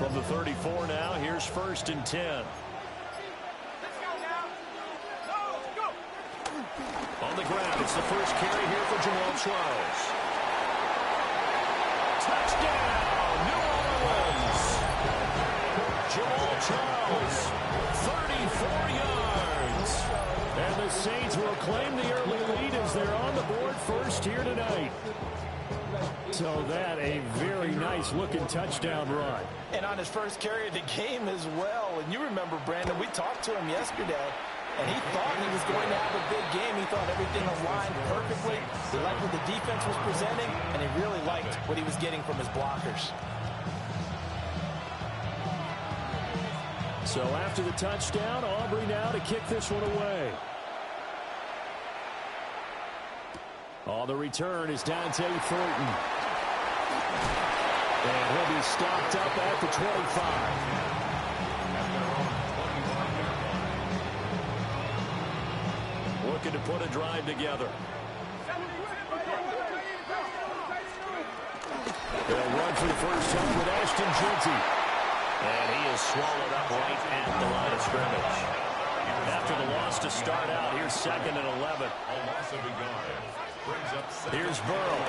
From the 34 now, here's 1st and 10. On the ground, it's the first carry here for Jamal Charles. Touchdown, New Orleans! Jamal Charles, 34 yards. And the Saints will claim the early lead as they're on the board first here tonight. So that a very nice looking touchdown run. And on his first carry of the game as well. And you remember, Brandon, we talked to him yesterday, and he thought he was going to have a big game. He thought everything aligned perfectly. He liked what the defense was presenting, and he really liked what he was getting from his blockers. So after the touchdown, Aubrey now to kick this one away. On the return is Dante Thornton. And he'll be stopped up at the 25. Looking to put a drive together. They'll run for the first time with Ashton Jeanty. And he is swallowed up right at the line of scrimmage. After the loss to start out, here's 2nd and 11. Here's Burrow.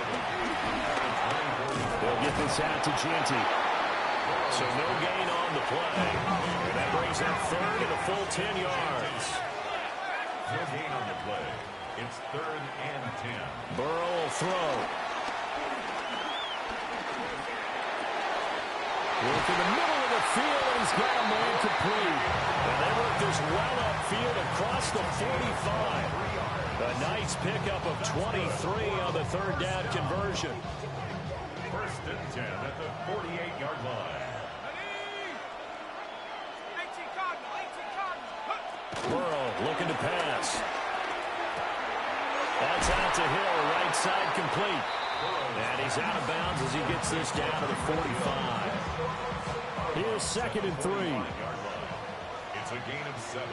They'll get this out to Jeanty. So no gain on the play. That brings up 3rd and a full 10 yards. No gain on the play. It's 3rd and 10. Burrow will throw. Look in the middle of the field, and he's got a man complete. And they work this well upfield across the 45. A nice pickup of 23 on the 3rd down conversion. 1st and 10 at the 48-yard line. Burrow looking to pass. That's out to Hill, right side complete. And he's out of bounds as he gets this down to the 45. Here's 2nd and 3. It's a gain of 7.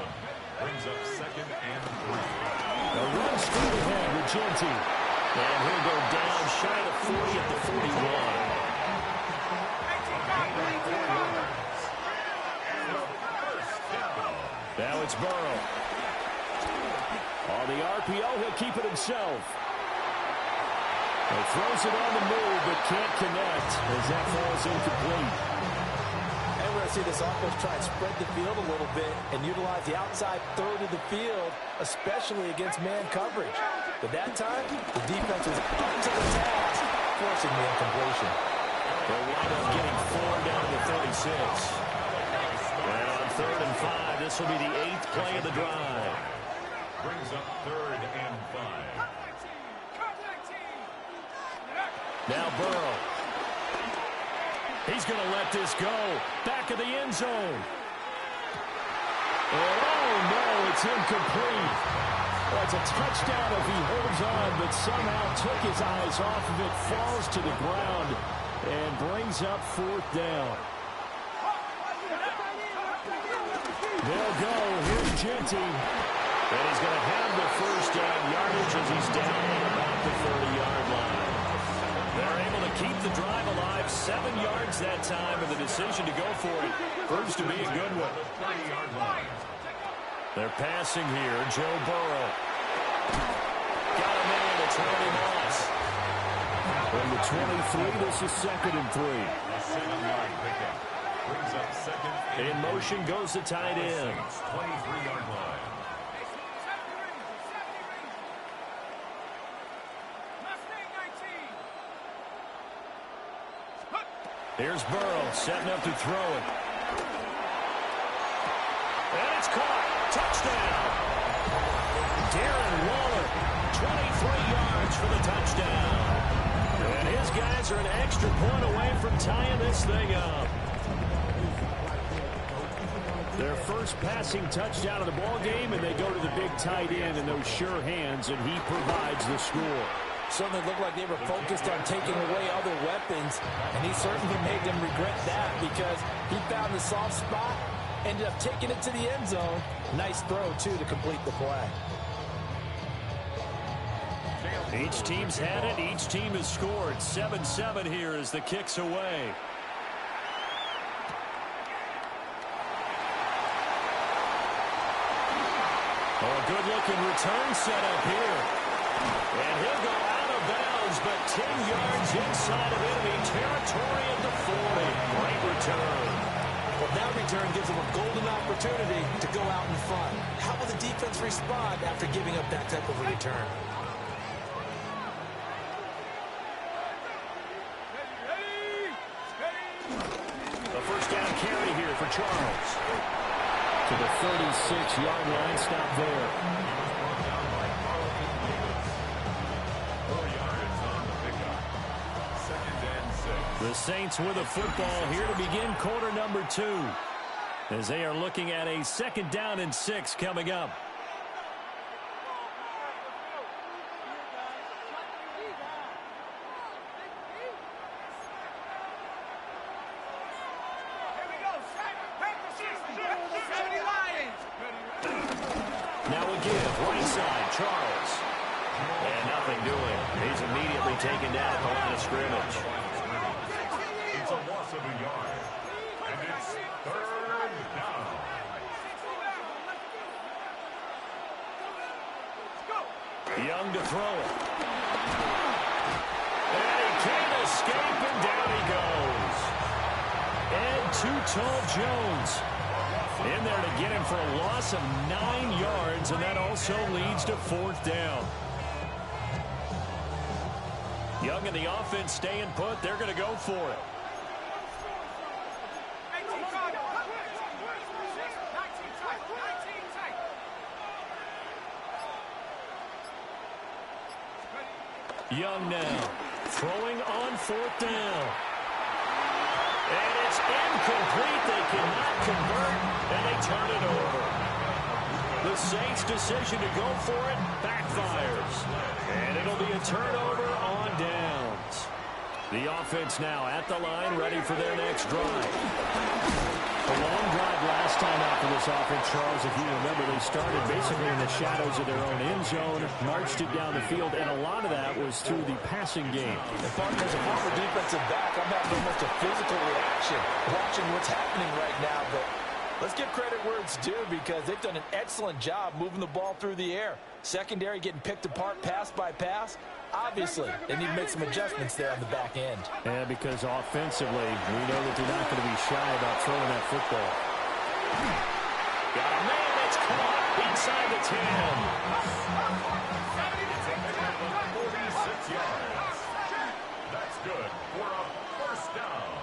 Brings up 2nd and 3. A run straight ahead with Jeanty. And he'll go down shy of 40 at the 41. Now it's Burrow. On the RPO, he'll keep it himself. He throws it on the move, but can't connect as that falls incomplete. And we're going to see this offense try and spread the field a little bit and utilize the outside 3rd of the field, especially against man coverage. But that time, the defense was up to the task, forcing the incompletion. They'll wind up getting 4 down to the 36. And on 3rd and 5, this will be the 8th play of the drive. Brings up 3rd and 5. Now Burrow. He's going to let this go. Back of the end zone. And oh no, it's incomplete. Well, it's a touchdown if he holds on, but somehow took his eyes off of it, falls to the ground, and brings up 4th down. They'll go. Here's Jeanty. And he's going to have the first down yardage as he's down at about the 30-yard line. They're able to keep the drive alive. 7 yards that time, and the decision to go for it proves to be a good one. They're passing here. Joe Burrow. Got a man. It's Randy Moss. From the 23, this is 2nd and 3. A 7-yard pickup. Brings up 2nd. In motion goes the tight end. 23-yard line. Here's Burrow setting up to throw it. And it's caught. Touchdown. Darren Waller, 23 yards for the touchdown. And his guys are an extra point away from tying this thing up. Their first passing touchdown of the ball game, and they go to the big tight end in those sure hands, and he provides the score. Certainly looked like they were focused on taking away other weapons, and he certainly made them regret that because he found the soft spot, ended up taking it to the end zone. Nice throw, too, to complete the play. Each team's had it. Each team has scored. 7-7 here as the kick's away. Oh, a good-looking return setup here. And he'll go out of bounds, but 10 yards inside of enemy territory at the 40. Great return. Well, that return gives them a golden opportunity to go out in front. How will the defense respond after giving up that type of a return? The first down carry here for Charles. To the 36-yard line, stop there. 4 yards on the pickup. 2nd and 6. The Saints with a football here to begin quarter number 2. As they are looking at a 2nd down and 6 coming up. Now again, right side, Charles. And nothing doing. He's immediately taken down at the line of scrimmage. It's a loss of a yard. And it's 3rd down. Young to throw it. And he can't escape, and down he goes. And too tall Jones in there to get him for a loss of 9 yards, and that also leads to 4th down. Young and the offense staying put. They're going to go for it. Young now throwing on 4th down. And it's incomplete. They cannot convert, and they turn it over. The Saints' decision to go for it backfires. And it'll be a turnover on downs. The offense now at the line, ready for their next drive. A long drive last time out for this offense, Charles. If you remember, they started basically in the shadows of their own end zone, marched it down the field, and a lot of that was through the passing game. And partners, a former defensive back, I'm having almost a physical reaction watching what's happening right now. But let's give credit where it's due, because they've done an excellent job moving the ball through the air. Secondary getting picked apart pass by pass. Obviously, they need to make some adjustments there on the back end. Yeah, because offensively, we know that they're not going to be shy about throwing that football. Got a man that's caught inside the 46 yards. That's good for a 1st down.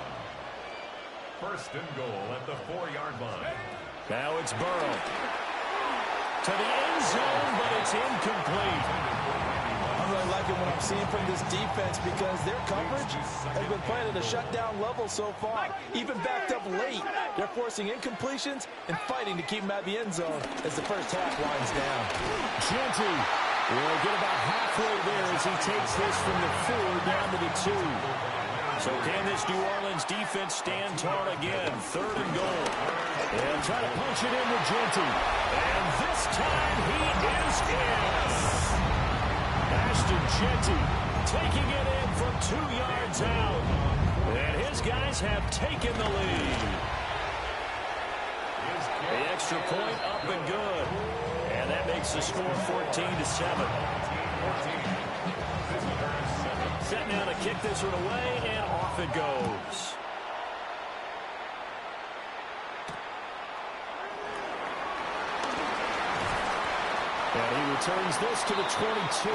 1st and goal at the 4-yard line. Now it's Burrow. To the end zone, but it's incomplete. I'm really liking what I'm seeing from this defense, because their coverage has been playing at a shutdown level so far. Even backed up late, they're forcing incompletions and fighting to keep them out of the end zone as the first half winds down. Genty will get about halfway there as he takes this from the 4 down to the 2. So can this New Orleans defense stand tall again? 3rd and goal. And try to punch it in with Genty. And this time he is in. Ashton Genty taking it in from 2 yards out. And his guys have taken the lead. The extra point up and good. And that makes the score 14-7. Set now to kick this one away, and off it goes. And he returns this to the 22.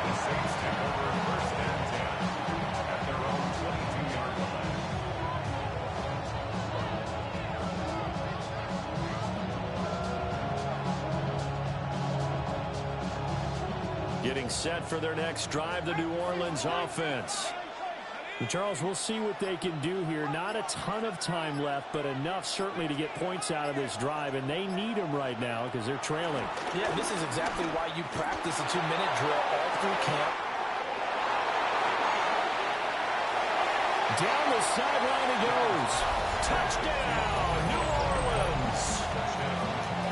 The Saints take over 1st and 10 at their own 22-yard line. Getting set for their next drive, the New Orleans offense. And Charles, we'll see what they can do here. Not a ton of time left, but enough certainly to get points out of this drive, and they need them right now because they're trailing. Yeah, this is exactly why you practice a 2-minute drill all through camp. Down the sideline he goes. Touchdown, New Orleans.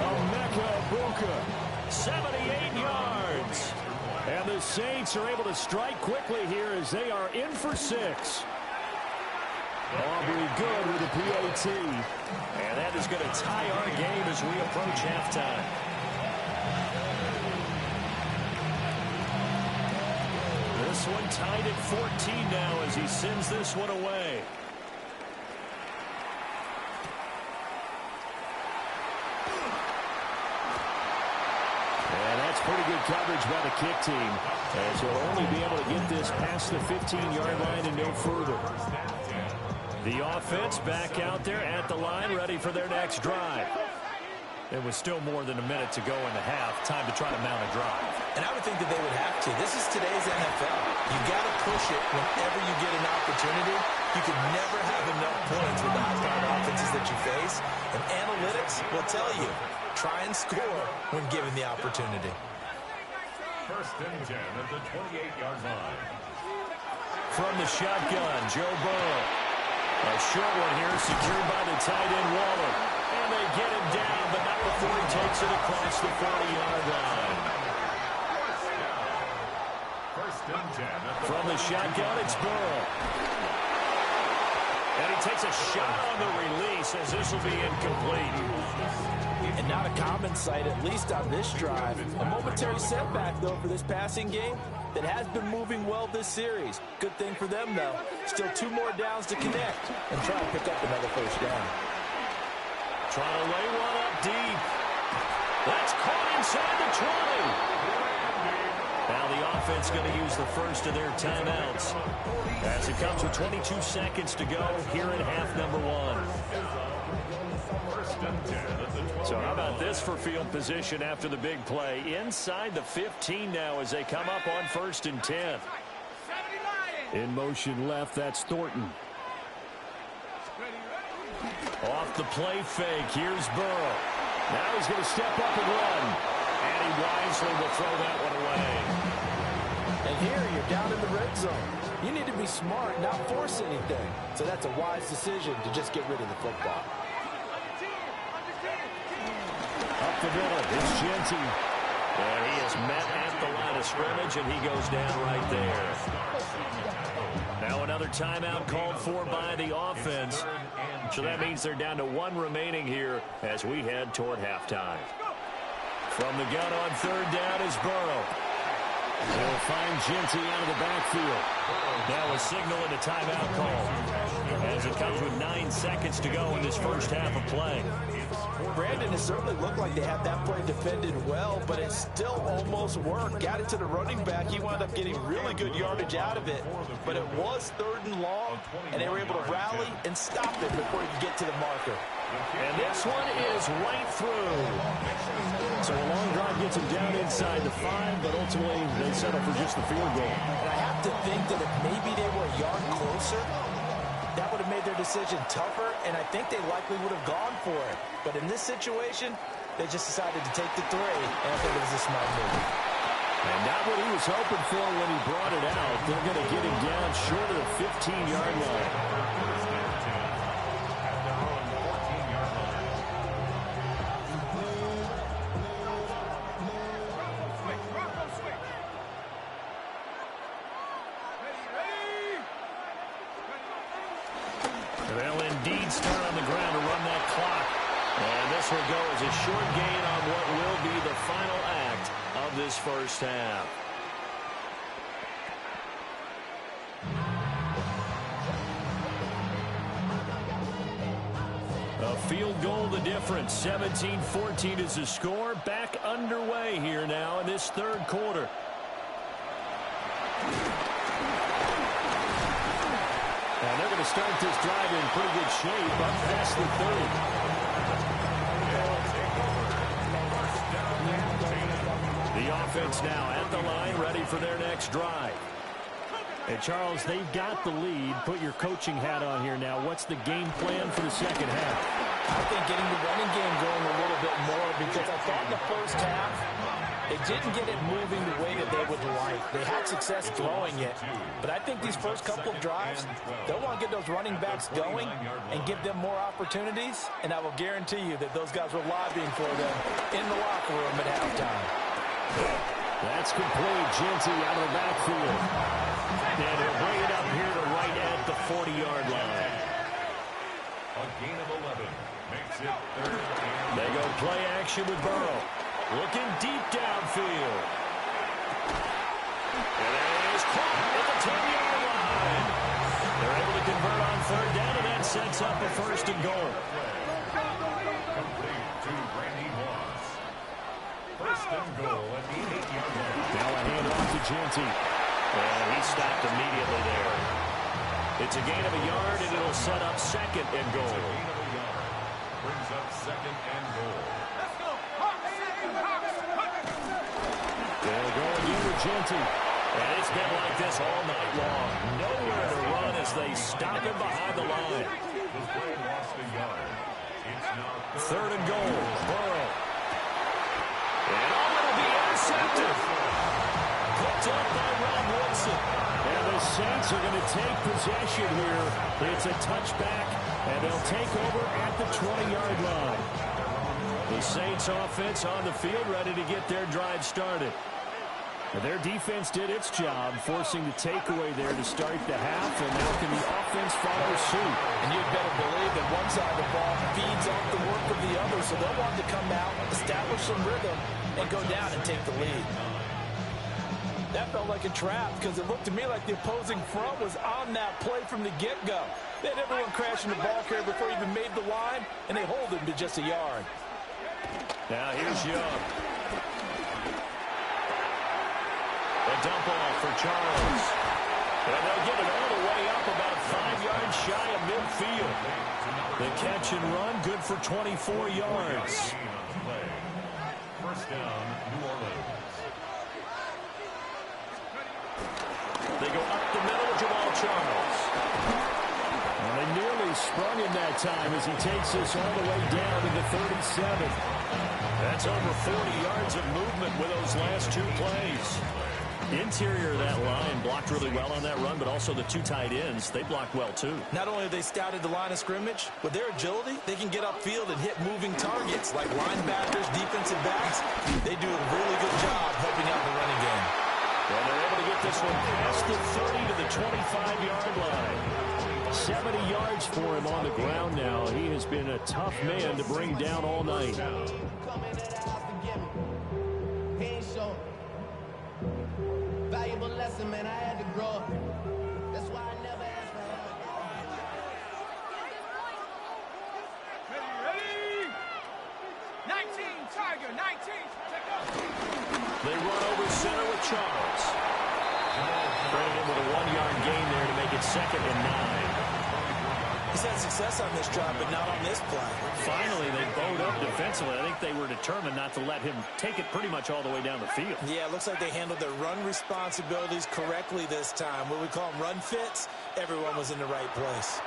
Emeka Egbuka, 78 yards. And the Saints are able to strike quickly here as they are in for 6. Aubrey good with the PAT. And that is going to tie our game as we approach halftime. This one tied at 14 now as he sends this one away. And that's pretty good coverage by the kick team, as he'll only be able to get this past the 15-yard line and no further. The offense back out there at the line, ready for their next drive. There was still more than a minute to go in the half. Time to try to mount a drive. And I would think that they would have to. This is today's NFL. You got to push it whenever you get an opportunity. You can never have enough points with the high-powered offenses that you face. And analytics will tell you, try and score when given the opportunity. First and 10 at the 28-yard line. From the shotgun, Joe Burrow. A short one here, secured by the tight end Waller. And they get him down, but not before he takes it across the 40-yard line. First and 10. From the shotgun, it's Burrow. And he takes a shot on the release as this will be incomplete. And not a common sight, at least on this drive. A momentary setback, though, for this passing game that has been moving well this series. Good thing for them, though. Still 2 more downs to connect and try to pick up another first down. Trying to lay one up deep. That's caught inside the 20. Now the offense going to use the first of their timeouts as it comes with 22 seconds to go here in half number 1. So how about this for field position after the big play? Inside the 15 now as they come up on first and 10. In motion left, that's Thornton. Off the play fake, here's Burrow. Now he's going to step up and run. And he wisely will throw that one away. And here you're down in the red zone. You need to be smart, not force anything. So that's a wise decision to just get rid of the football. Up the middle, it's Genty. And he is met at the line of scrimmage, and he goes down right there. Now another timeout called for by the offense. So that means they're down to 1 remaining here as we head toward halftime. From the gun on third down is Burrow. He'll find Genty out of the backfield. Now a signal and a timeout call as it comes with 9 seconds to go in this first half of play. Brandon, it certainly looked like they had that play defended well, but it still almost worked. Got it to the running back. He wound up getting really good yardage out of it, but it was 3rd and long, and they were able to rally and stop it before he could get to the marker. And this one is right through. So a long drive gets him down inside the 5, but ultimately they settle for just the field goal. And I have to think that if maybe they were a yard closer, that would have made their decision tougher, and I think they likely would have gone for it. But in this situation, they just decided to take the 3, and I think it was a smart move. And not what he was hoping for when he brought it out. They're going to get him down short of the 15-yard line. They'll indeed start on the ground to run that clock. And this will go as a short gain on what will be the final act of this first half. A field goal the difference. 17-14 is the score. Back underway here now in this 3rd quarter. And they're going to start this drive in pretty good shape up past the 30. The offense now at the line, ready for their next drive. And Charles, they've got the lead. Put your coaching hat on here now. What's the game plan for the second half? I think getting the running game going a little bit more, because I thought in the first half they didn't get it moving the way that they would like. They had success throwing it, but I think these first couple of drives, they'll want to get those running backs going and give them more opportunities, and I will guarantee you that those guys were lobbying for them in the locker room at halftime. That's complete. Genty out of the backfield. And he'll bring it up here to right at the 40-yard line. A gain of 11. action with Burrow. Looking deep downfield. And it is caught at the 10-yard line. They're able to convert on third down, and that sets up a first and goal. Complete to Randy Moss. First and goal at the 8-yard line. Now a hand off to Genty. And he stopped immediately there. It's a gain of a yard, and it'll set up second and goal. It's a gain of a yard. Brings up second and goal. Let's go. They'll go again with Genty. And it's been like this all night long. Nowhere to run as they stop him behind the line. This play lost a yard. It's now Third and goal. Burrow. And it'll be intercepted. Picked up by Rob Wilson. And the Saints are going to take possession here. It's a touchback, and they'll take over at the 20-yard line. The Saints offense on the field ready to get their drive started. And their defense did its job, forcing the takeaway there to start the half, and now can the offense follow suit? And you'd better believe that one side of the ball feeds off the work of the other, so they'll want to come out, establish some rhythm, and go down and take the lead. That felt like a trap because it looked to me like the opposing front was on that play from the get-go. They had everyone crashing the ball carrier before he even made the line, and they hold him to just a yard. Now here's Young. A dump off for Charles. And they'll get it all the way up about 5 yards shy of midfield. The catch and run, good for 24 yards. First down, New Orleans. They go up the middle of Jamal Charles. And they nearly sprung him that time as he takes us all the way down to the 37. That's over 40 yards of movement with those last two plays. Interior of that line blocked really well on that run, but also the two tight ends, they blocked well too. Not only have they scouted the line of scrimmage, with their agility, they can get upfield and hit moving targets like linebackers, defensive backs. They do a really good job helping out the running game. And they're able to get this one past the 30 to the 25-yard line. 70 yards for him on the ground now. He has been a tough man to bring down all night. Valuable lesson, man. I had to grow up. That's why I never asked for help. Ready? 19, Tiger, 19. Take off. They run over center with Charles. Credited him with a 1-yard gain there to make it second and 9. He's had success on this drive, but not on this play. Finally, they bowed up defensively. I think they were determined not to let him take it pretty much all the way down the field. Yeah, it looks like they handled their run responsibilities correctly this time. What we call them run fits, everyone was in the right place.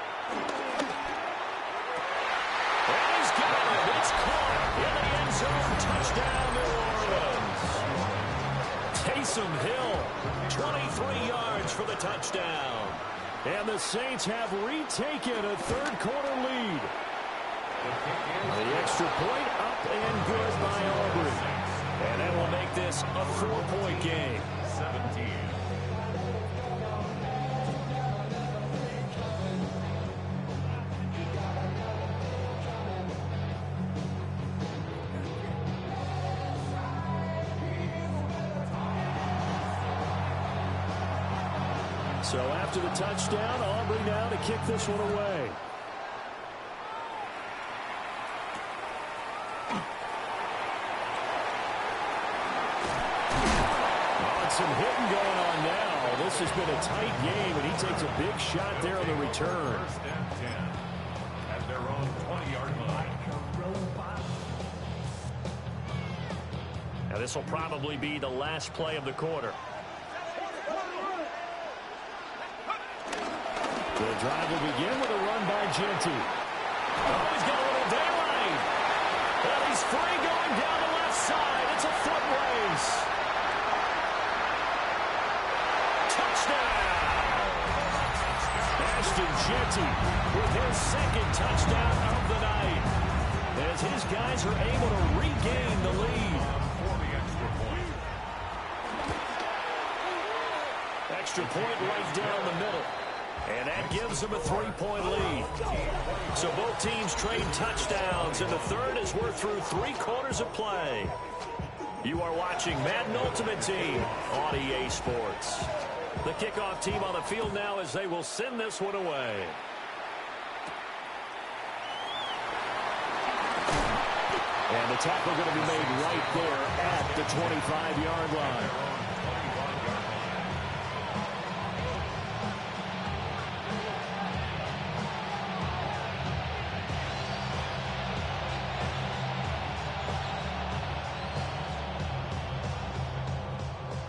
And he's got it. It's caught in the end zone. Touchdown, New Orleans. Taysom Hill, 23 yards for the touchdown. And the Saints have retaken a third-quarter lead. The extra point up and good by Aubrey. And that will make this a 4-point game. 17. So after the touchdown, Aubrey now to kick this one away. Some hitting going on now. This has been a tight game, and he takes a big shot there on the return. First and 10 at their own 20-yard line. Now this will probably be the last play of the quarter. The drive will begin with a run by Genty. Oh, he's got a little daylight. And he's free going down the left side. It's a foot race. Genty with his second touchdown of the night as his guys are able to regain the lead. For the extra point. Extra point right down the middle. And that gives them a 3-point lead. So both teams trade touchdowns, and the third as we're through 3 quarters of play. You are watching Madden Ultimate Team on EA Sports. The kickoff team on the field now as they will send this one away. And the tackle going to be made right there at the 25-yard line.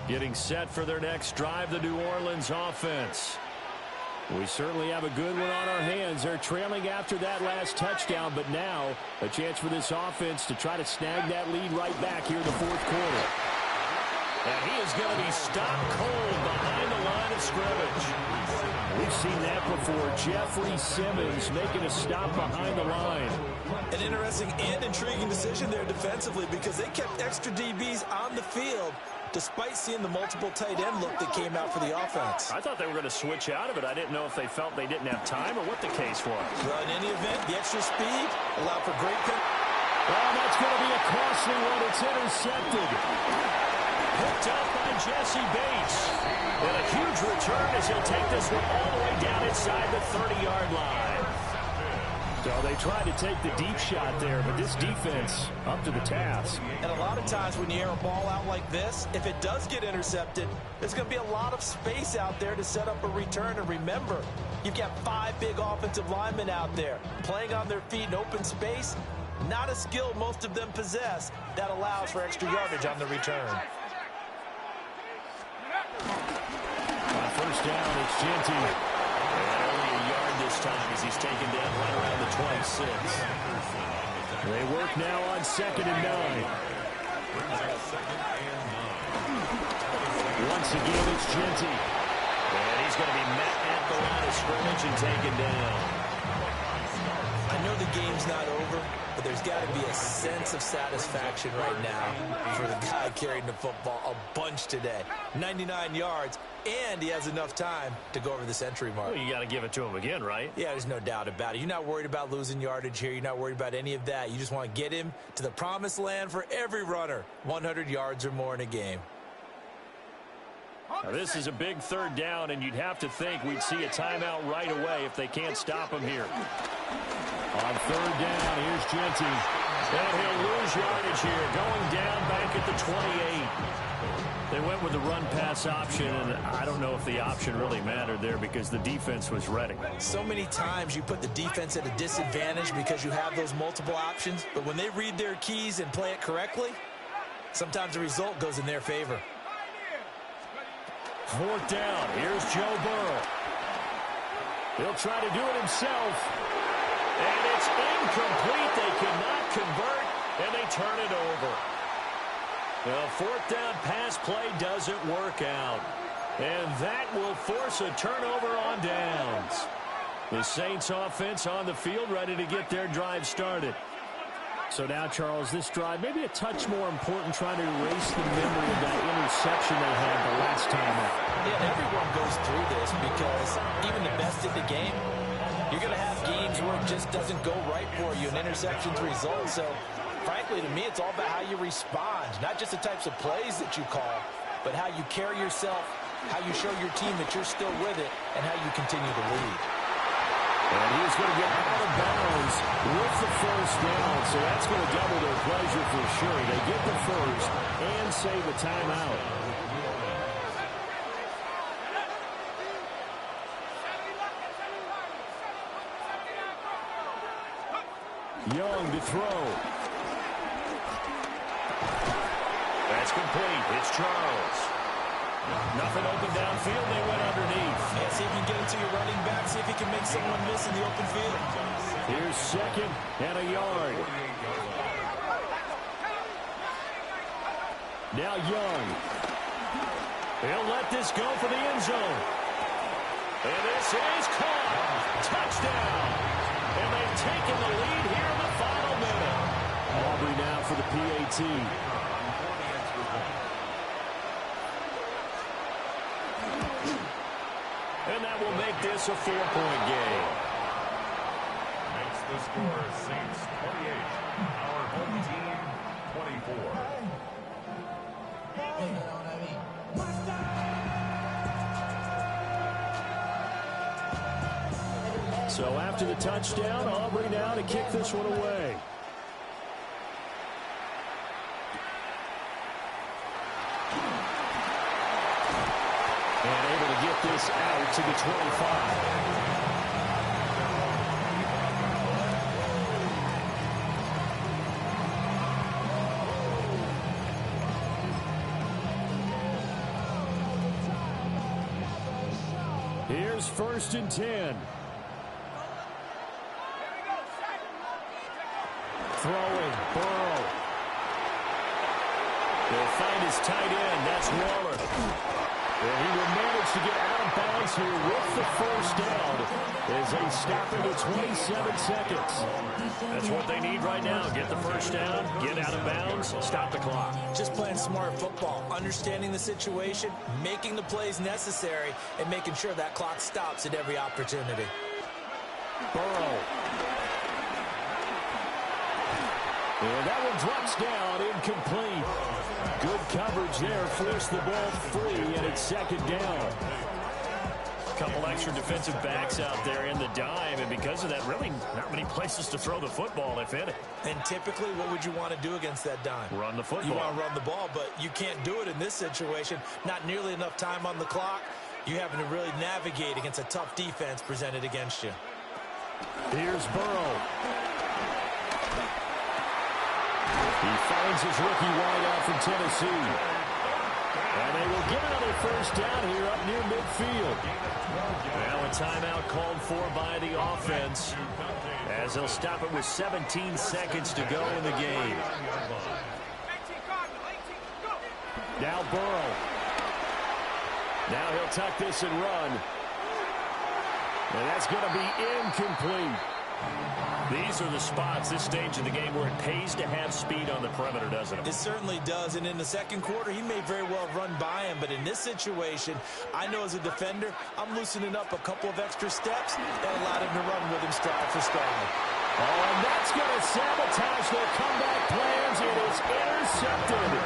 Getting set for their next drive, the New Orleans offense. We certainly have a good one on our hands. They're trailing after that last touchdown, but now a chance for this offense to try to snag that lead right back here in the fourth quarter. And he is going to be stopped cold behind the line of scrimmage. We've seen that before. Jeffrey Simmons making a stop behind the line. An interesting and intriguing decision there defensively because they kept extra DBs on the field despite seeing the multiple tight end look that came out for the offense. I thought they were going to switch out of it. I didn't know if they felt they didn't have time or what the case was. Well, in any event, the extra speed allowed for great... Oh, that's going to be a costly one. It's intercepted. Picked up by Jesse Bates. And a huge return as he'll take this one all the way down inside the 30-yard line. So they tried to take the deep shot there, but this defense up to the task. And a lot of times when you air a ball out like this, if it does get intercepted, there's going to be a lot of space out there to set up a return. And remember, you've got 5 big offensive linemen out there playing on their feet in open space. Not a skill most of them possess that allows for extra yardage on the return. On first down, it's Genty. And only a yard this time as he's taken down right around the 26. They work now on 2nd and 9. Once again, it's Genty. And he's going to be met at the line of scrimmage and taken down. I know the game's not over, but there's got to be a sense of satisfaction right now for the guy carrying the football a bunch today. 99 yards, and he has enough time to go over the century mark. Well, you got to give it to him again, right? Yeah, there's no doubt about it. You're not worried about losing yardage here. You're not worried about any of that. You just want to get him to the promised land for every runner, 100 yards or more in a game. Now, this is a big 3rd down, and you'd have to think we'd see a timeout right away if they can't stop him here. On 3rd down, here's Genty. And he'll lose yardage here, going down back at the 28. They went with the run-pass option, and I don't know if the option really mattered there because the defense was ready. So many times you put the defense at a disadvantage because you have those multiple options, but when they read their keys and play it correctly, sometimes the result goes in their favor. 4th down, here's Joe Burrow. He'll try to do it himself. And it's incomplete. They cannot convert, and they turn it over. The 4th down pass play doesn't work out. And that will force a turnover on downs. The Saints offense on the field ready to get their drive started. So now, Charles, this drive maybe a touch more important, trying to erase the memory of that interception they had the last time out. Yeah, everyone goes through this because even the best in the game, you're going to have games where it just doesn't go right for you, and interceptions result. So, frankly, to me, it's all about how you respond, not just the types of plays that you call, but how you carry yourself, how you show your team that you're still with it, and how you continue to lead. And he's going to get out of bounds with the 1st down, so that's going to double their pleasure for sure. They get the 1st and save a timeout. Young to throw. That's complete. It's Charles. Nothing open downfield. They went underneath. Yeah, see if you can get into your running back. See if you can make someone miss in the open field. Here's 2nd and a yard. Now Young. He'll let this go for the end zone. And this is caught. Touchdown. And they've taken the lead here in the final minute. Aubrey now for the PAT. And that will make this a 4-point game. Makes the score Saints 28, our home team 24. So after the touchdown, Aubrey now to kick this one away. And able to get this out to the 25. Here's 1st and 10. Throwing, Burrow. They'll find his tight end. That's Waller. And he will manage to get out of bounds here with the 1st down as they stop it at 27 seconds. That's what they need right now. Get the 1st down, get out of bounds, stop the clock. Just playing smart football, understanding the situation, making the plays necessary, and making sure that clock stops at every opportunity. Burrow. And that one drops down, incomplete. Good coverage there, forced the ball free, and it's 2nd down. A couple extra defensive backs out there in the dime, and because of that, really not many places to throw the football, if any. And typically, what would you want to do against that dime? Run the football. You want to run the ball, but you can't do it in this situation. Not nearly enough time on the clock. You're having to really navigate against a tough defense presented against you. Here's Burrow. He finds his rookie wideout from Tennessee. And they will get another 1st down here up near midfield. Now a timeout called for by the offense as they'll stop it with 17 seconds to go in the game. Now Burrow. Now he'll tuck this and run. And that's going to be incomplete. These are the spots, this stage of the game, where it pays to have speed on the perimeter, doesn't it? It certainly does, and in the 2nd quarter, he may very well run by him, but in this situation, I know as a defender, I'm loosening up a couple of extra steps that allowed him to run with him stride for stride. Oh, and that's going to sabotage their comeback plans. It is intercepted.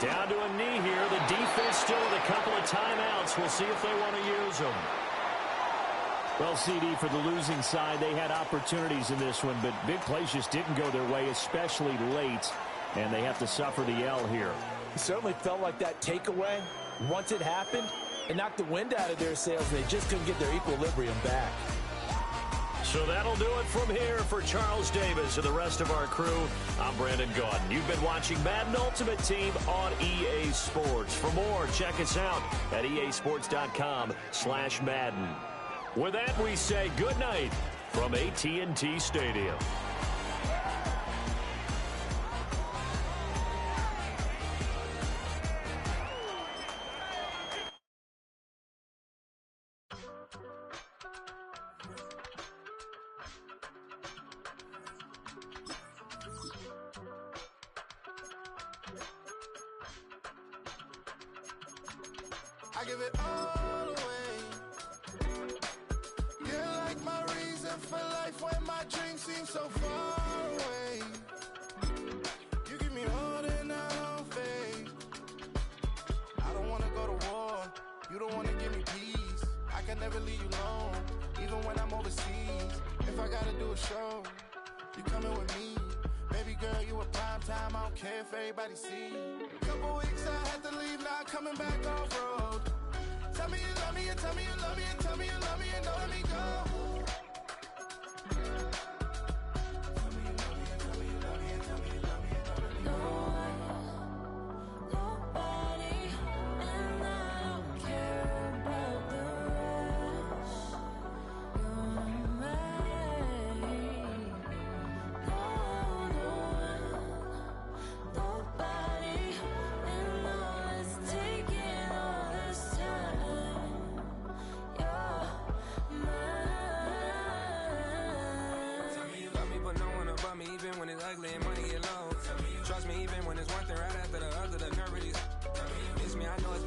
Down to a knee here. The defense still with a couple of timeouts. We'll see if they want to use them. Well, CD, for the losing side, they had opportunities in this one, but big plays just didn't go their way, especially late, and they have to suffer the L here. It certainly felt like that takeaway, once it happened, it knocked the wind out of their sails, and they just couldn't get their equilibrium back. So that'll do it from here for Charles Davis and the rest of our crew. I'm Brandon Gaudin. You've been watching Madden Ultimate Team on EA Sports. For more, check us out at easports.com/Madden. With that, we say good night from AT&T Stadium. I give it all away. You're like my reason for life when my dreams seem so far away. You give me all that I don't fade. I don't wanna go to war. You don't wanna give me peace. I can never leave you alone, even when I'm overseas. If I gotta do a show, you coming with me. Baby girl, you a prime time. I don't care if everybody see. Couple weeks I had to leave, now I'm coming back off road. Tell me you love me, and tell me you love me, and tell me you love me, and don't let me go. Tell me you love me, and tell me you love me, and tell me you love me, and don't let me go. Nobody, and I don't care about the rest. You're mine. No one, nobody, and I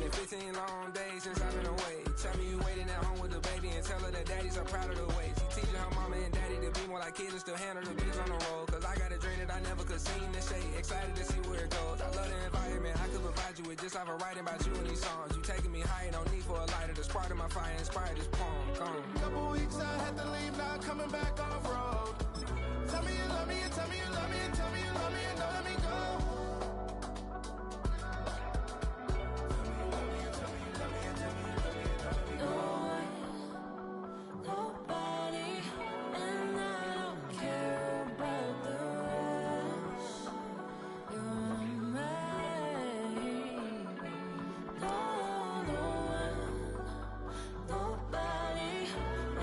Been 15 long days since I've been away. Tell me you waiting at home with the baby and tell her that daddy's so proud of the way. She teaching her mama and daddy to be more like kids and still handle the biz on the road. Cause I got a dream that I never could sing and say. Excited to see where it goes. I love the environment. I could provide you with just like a writing about you in these songs. You taking me higher, no need for a lighter. The spark of my fire inspired this poem. Gone. Couple weeks I had to leave, now coming back off road. Tell me you love me and tell me you love me and tell me you love me and don't let me go. Nobody, and I don't care about the rest. You're mine. No one, nobody,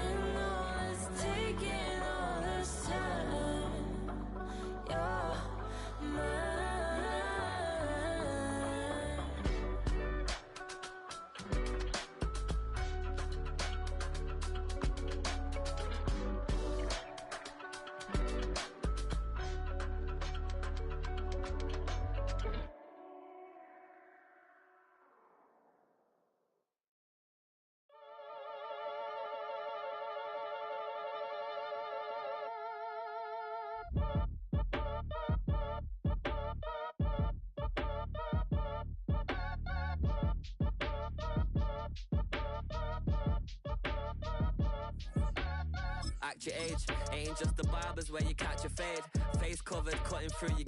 and all it's taking all this time. You're mine. Act your age, ain't just the barbers where you catch a fade. Face covered, cutting through your